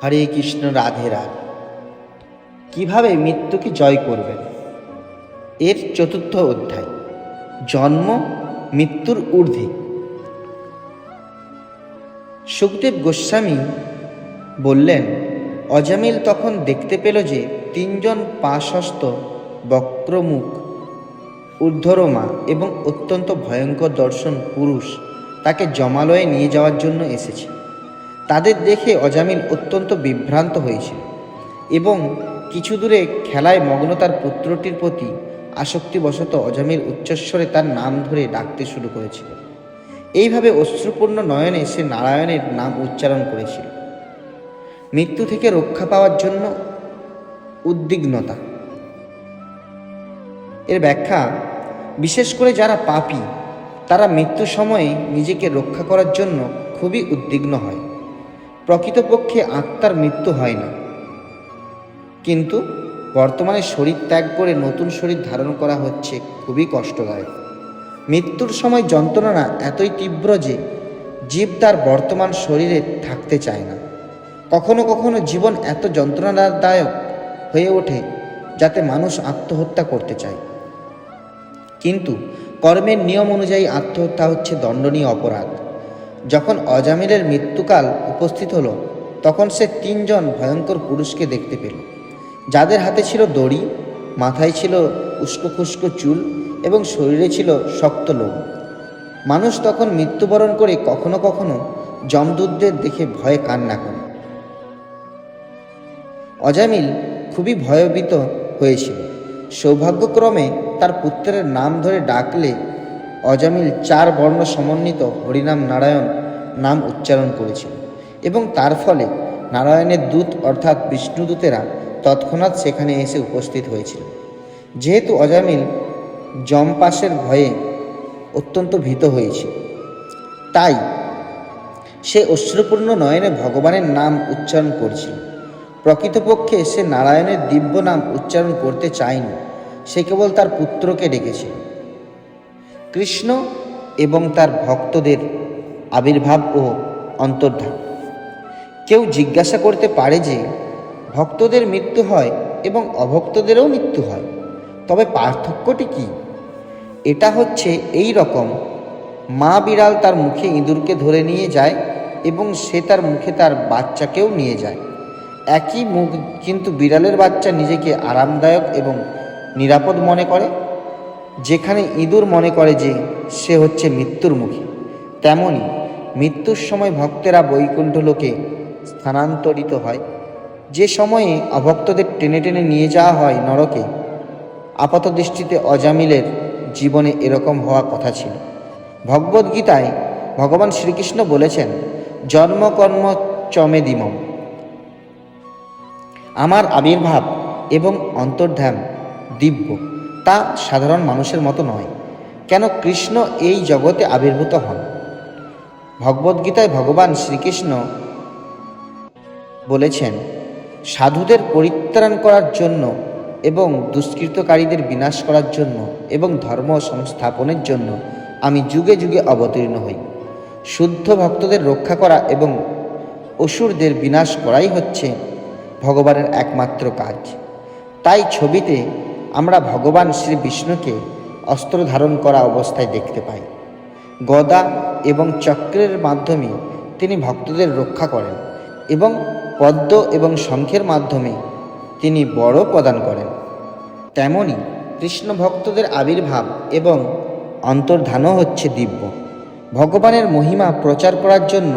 হরে কৃষ্ণ, রাধে রাধে। কিভাবে মৃত্যুকে জয় করবেন, এর চতুর্থ অধ্যায়, জন্ম মৃত্যুর ঊর্ধ্বে। সুখদেব গোস্বামী বললেন, অজামিল তখন দেখতে পেল যে তিনজন পাশস্ত বক্রমুখ ঊর্ধ্বরমা এবং অত্যন্ত ভয়ঙ্কর দর্শন পুরুষ তাকে জমালয়ে নিয়ে যাওয়ার জন্য এসেছে। তাদের দেখে অজামিল অত্যন্ত বিভ্রান্ত হয়েছিল এবং কিছু দূরে খেলায় মগ্ন তার পুত্রটির প্রতি আসক্তিবশত অজামিল উচ্চস্বরে তার নাম ধরে ডাকতে শুরু করেছিল। এইভাবে অশ্রুপূর্ণ নয়নে সে নারায়ণের নাম উচ্চারণ করেছিল। মৃত্যু থেকে রক্ষা পাওয়ার জন্য উদ্বিগ্নতা। এর ব্যাখ্যা, বিশেষ করে যারা পাপী তারা মৃত্যুর সময়ে নিজেকে রক্ষা করার জন্য খুবই উদ্বিগ্ন হয়। প্রকৃতপক্ষে আত্মার মৃত্যু হয় না, কিন্তু বর্তমানে শরীর ত্যাগ করে নতুন শরীর ধারণ করা হচ্ছে খুবই কষ্টদায়ক। মৃত্যুর সময় যন্ত্রণা এতই তীব্র যে জীব তার বর্তমান শরীরে থাকতে চায় না। কখনো কখনো জীবন এত যন্ত্রণাদায়ক হয়ে ওঠে যাতে মানুষ আত্মহত্যা করতে চায়। কিন্তু কর্মের নিয়ম অনুযায়ী আত্মহত্যা হচ্ছে দণ্ডনীয় অপরাধ। যখন অজামিলের মৃত্যুকাল উপস্থিত হলো, তখন সে তিনজন ভয়ঙ্কর পুরুষকে দেখতে পেল, যাদের হাতে ছিল দড়ি, মাথায় ছিল উস্কো খুস্কো চুল এবং শরীরে ছিল শক্ত লোম। মানুষ তখন মৃত্যুবরণ করে কখনো কখনো যমদূতদের দেখে ভয়ে কান্না করে। অজামিল খুবই ভয়ভীত হয়েছিল। সৌভাগ্যক্রমে তার পুত্রের নাম ধরে ডাকলে অজামিল 4 বর্ণ সমন্বিত হরিনাম নারায়ণ নাম উচ্চারণ করেছিল এবং তার ফলে নারায়ণের দূত অর্থাৎ বিষ্ণুদূতেরা তৎক্ষণাৎ সেখানে এসে উপস্থিত হয়েছিল। যেহেতু অজামিল যমপাশের ভয়ে অত্যন্ত ভীত হয়েছিল, তাই সে অশ্রুপূর্ণ নয়নে ভগবানের নাম উচ্চারণ করছিল। প্রকৃতপক্ষে সে নারায়ণের দিব্য নাম উচ্চারণ করতে চায়নি, সে কেবল তার পুত্রকে ডেকেছিল। কৃষ্ণ এবং তার ভক্তদের আবির্ভাব ও অন্তর্ধান। কেউ জিজ্ঞাসা করতে পারে যে ভক্তদের মৃত্যু হয় এবং অভক্তদেরও মৃত্যু হয়, তবে পার্থক্যটি কি? এটা হচ্ছে এই রকম, মা বিড়াল তার মুখে ইঁদুরকে ধরে নিয়ে যায় এবং সে তার মুখে তার বাচ্চাকেও নিয়ে যায়। একই মুখ, কিন্তু বিড়ালের বাচ্চা নিজেকে আরামদায়ক এবং নিরাপদ মনে করে, যেখানে ইঁদুর মনে করে যে সে হচ্ছে মৃত্যুর মুখে। তেমনি মৃত্যুর সময় ভক্তেরা বৈকুণ্ঠ লোকে স্থানান্তরিত হয়, যে সময়ে অভক্তদের টেনে টেনে নিয়ে যাওয়া হয় নরকে। আপাত দৃষ্টিতে অজামিলের জীবনে এরকম হওয়া কথা ছিল। ভগবদ্গীতায় ভগবান শ্রীকৃষ্ণ বলেছেন, জন্ম কর্ম চমেদিমম। আমার আবির্ভাব এবং অন্তর্ধান দিব্য, তা সাধারণ মানুষের মতো নয়। কেন কৃষ্ণ এই জগতে আবির্ভূত হন? ভগবদ্গীতায় ভগবান শ্রীকৃষ্ণ বলেছেন, সাধুদের পরিত্রাণ করার জন্য এবং দুষ্কৃতকারীদের বিনাশ করার জন্য এবং ধর্ম সংস্থাপনের জন্য আমি যুগে যুগে অবতীর্ণ হই। শুদ্ধ ভক্তদের রক্ষা করা এবং অসুরদের বিনাশ করাই হচ্ছে ভগবানের একমাত্র কাজ। তাই ছবিতে আমরা ভগবান শ্রী বিষ্ণুকে অস্ত্র ধারণ করা অবস্থায় দেখতে পাই। গদা এবং চক্রের মাধ্যমে তিনি ভক্তদের রক্ষা করেন এবং পদ্ম এবং শঙ্খের মাধ্যমে তিনি বড় প্রদান করেন। তেমনি কৃষ্ণ ভক্তদের আবির্ভাব এবং অন্তর্ধানও হচ্ছে দিব্য। ভগবানের মহিমা প্রচার করার জন্য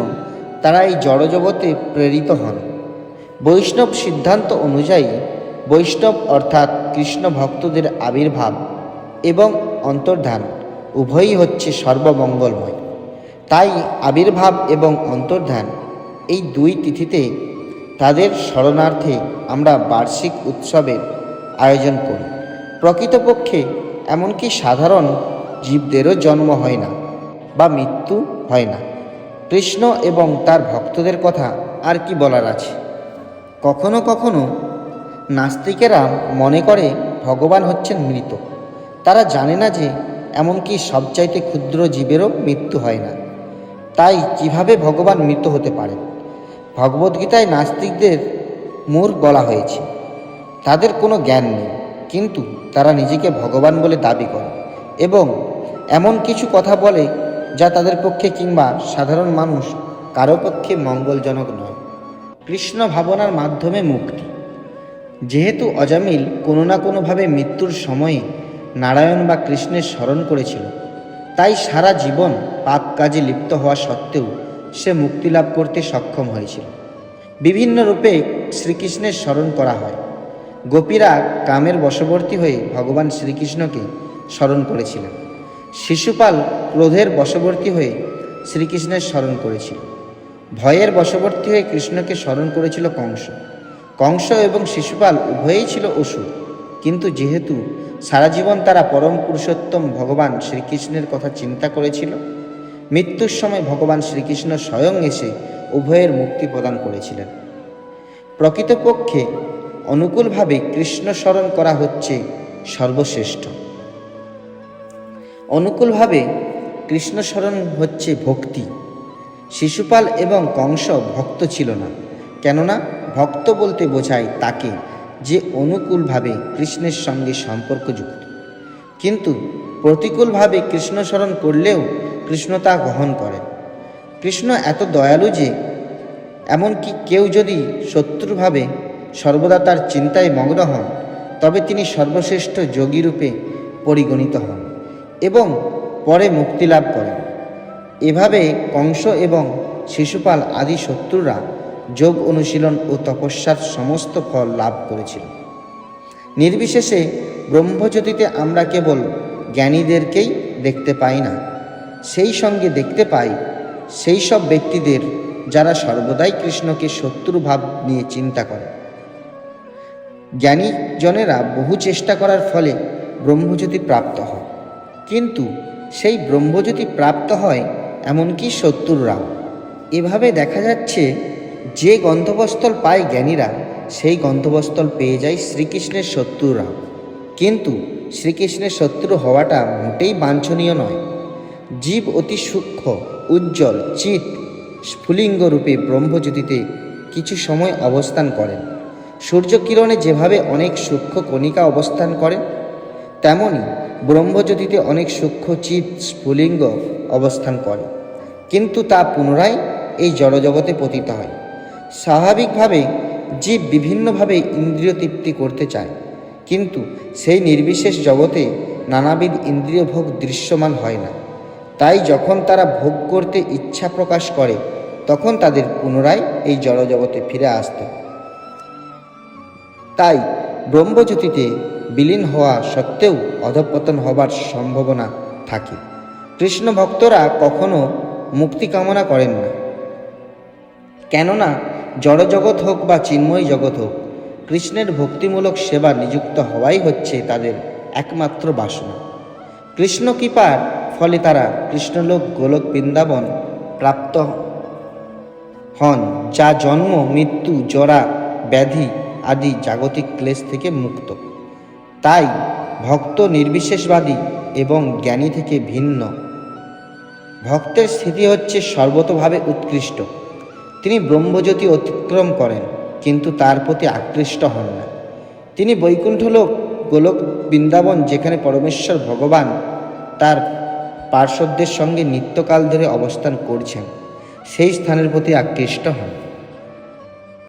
তারা এই জড়জগতে প্রেরিত হন। বৈষ্ণব সিদ্ধান্ত অনুযায়ী বৈষ্ণব অর্থাৎ কৃষ্ণ ভক্তদের আবির্ভাব এবং অন্তর্ধান উভয়ই হচ্ছে সর্বমঙ্গলময়। তাই আবির্ভাব এবং অন্তর্ধান এই 2 তিথিতে তাদের স্মরণার্থে আমরা বার্ষিক উৎসবের আয়োজন করি। প্রকৃতপক্ষে এমনকি সাধারণ জীবদেরও জন্ম হয় না বা মৃত্যু হয় না। কৃষ্ণ এবং তার ভক্তদের কথা আর কি বলার আছে। কখনো কখনো নাস্তিকেরা মনে করে ভগবান হচ্ছেন মৃত। তারা জানে না যে এমনকি সবচাইতে ক্ষুদ্র জীবেরও মৃত্যু হয় না। তাই কিভাবে ভগবান মৃত হতে পারেন? ভগবদ্গীতায় নাস্তিকদের মূর্খ বলা হয়েছে। তাদের কোনো জ্ঞান নেই, কিন্তু তারা নিজেকে ভগবান বলে দাবি করে এবং এমন কিছু কথা বলে যা তাদের পক্ষে কিংবা সাধারণ মানুষ কারো পক্ষে মঙ্গলজনক নয়। কৃষ্ণ ভাবনার মাধ্যমে মুক্তি। যেহেতু অজামিল কোনো না কোনোভাবে মৃত্যুর সময়ে নারায়ণ বা কৃষ্ণের স্মরণ করেছিল, তাই সারা জীবন পাপ কাজে লিপ্ত হওয়া সত্ত্বেও সে মুক্তি লাভ করতে সক্ষম হয়েছিল। বিভিন্ন রূপে শ্রীকৃষ্ণের স্মরণ করা হয়। গোপীরা কামের বশবর্তী হয়ে ভগবান শ্রীকৃষ্ণকে স্মরণ করেছিলেন। শিশুপাল ক্রোধের বশবর্তী হয়ে শ্রীকৃষ্ণের স্মরণ করেছিল। ভয়ের বশবর্তী হয়ে কৃষ্ণকে স্মরণ করেছিল কংস। কংস এবং শিশুপাল উভয়েই ছিল অসুর, কিন্তু যেহেতু সারা জীবন তারা পরম পুরুষোত্তম ভগবান শ্রীকৃষ্ণের কথা চিন্তা করেছিল, মৃত্যুর সময় ভগবান শ্রীকৃষ্ণ স্বয়ং এসে উভয়ের মুক্তি প্রদান করেছিলেন। প্রকৃতপক্ষে অনুকূলভাবে কৃষ্ণ স্মরণ করা হচ্ছে সর্বশ্রেষ্ঠ। অনুকূলভাবে কৃষ্ণ স্মরণ হচ্ছে ভক্তি। শিশুপাল এবং কংস ভক্ত ছিল না, কেননা ভক্ত বলতে বোঝায় তাকে যে অনুকূলভাবে কৃষ্ণের সঙ্গে সম্পর্কযুক্ত, কিন্তু প্রতিকূলভাবে কৃষ্ণ স্মরণ করলেও কৃষ্ণ তা গ্রহণ করেন। কৃষ্ণ এত দয়ালু যে এমনকি কেউ যদি শত্রুভাবে সর্বদা তার চিন্তায় মগ্ন হন, তবে তিনি সর্বশ্রেষ্ঠ যোগীরূপে পরিগণিত হন এবং পরে মুক্তি লাভ করেন। এভাবে কংস এবং শিশুপাল আদি শত্রুরা যোগ অনুশীলন ও তপস্যার সমস্ত ফল লাভ করেছিল। নির্বিশেষে ব্রহ্মজ্যোতিতে আমরা কেবল জ্ঞানীদেরকেই দেখতে পাই না, সেই সঙ্গে দেখতে পাই সেই সব ব্যক্তিদের যারা সর্বদাই কৃষ্ণকে শত্রুভাব নিয়ে চিন্তা করে। জ্ঞানীজনেরা বহু চেষ্টা করার ফলে ব্রহ্মজ্যোতি প্রাপ্ত হয়, কিন্তু সেই ব্রহ্মজ্যোতি প্রাপ্ত হয় এমনকি শত্রুরাও। এভাবে দেখা যাচ্ছে যে গন্তব্যস্থল পায় জ্ঞানীরা, সেই গন্তব্যস্থল পেয়ে যায় শ্রীকৃষ্ণের শত্রুরাও। কিন্তু শ্রীকৃষ্ণের শত্রু হওয়াটা মোটেই বাঞ্ছনীয় নয়। জীব অতি সূক্ষ্ম উজ্জ্বল চিৎ স্ফুলিঙ্গ রূপে ব্রহ্মজ্যোতিতে কিছু সময় অবস্থান করেন। সূর্যকিরণে যেভাবে অনেক সূক্ষ্ম কণিকা অবস্থান করেন, তেমনি ব্রহ্মজ্যোতিতে অনেক সূক্ষ্ম চিৎ স্ফুলিঙ্গ অবস্থান করে, কিন্তু তা পুনরায় এই জড়জগতে পতিত হয়। স্বাভাবিকভাবে জীব বিভিন্নভাবে ইন্দ্রিয় তৃপ্তি করতে চায়, কিন্তু সেই নির্বিশেষ জগতে নানাবিধ ইন্দ্রিয় ভোগ দৃশ্যমান হয় না। তাই যখন তারা ভোগ করতে ইচ্ছা প্রকাশ করে, তখন তাদের পুনরায় এই জড়জগতে ফিরে আসতে হয়। তাই ব্রহ্মজ্যোতিতে বিলীন হওয়া সত্ত্বেও অধঃপতন হবার সম্ভাবনা থাকে। কৃষ্ণ ভক্তরা কখনো মুক্তি কামনা করেন না, কেননা জড়জগৎ হোক বা চিন্ময় জগৎ হোক, কৃষ্ণের ভক্তিমূলক সেবা নিযুক্ত হওয়াই হচ্ছে তাদের একমাত্র বাসনা। কৃষ্ণ কৃপার ফলে তারা কৃষ্ণলোক গোলক বৃন্দাবন প্রাপ্ত হন, যা জন্ম মৃত্যু জরা ব্যাধি আদি জাগতিক ক্লেশ থেকে মুক্ত। তাই ভক্ত নির্বিশেষবাদী এবং জ্ঞানী থেকে ভিন্ন। ভক্তের স্থিতি হচ্ছে সর্বতোভাবে উৎকৃষ্ট। তিনি ব্রহ্মজ্যোতি অতিক্রম করেন, কিন্তু তার প্রতি আকৃষ্ট হন না। তিনি বৈকুণ্ঠলোক গোলক বৃন্দাবন, যেখানে পরমেশ্বর ভগবান তার পার্শ্বদের সঙ্গে নিত্যকাল ধরে অবস্থান করছেন, সেই স্থানের প্রতি আকৃষ্ট হন।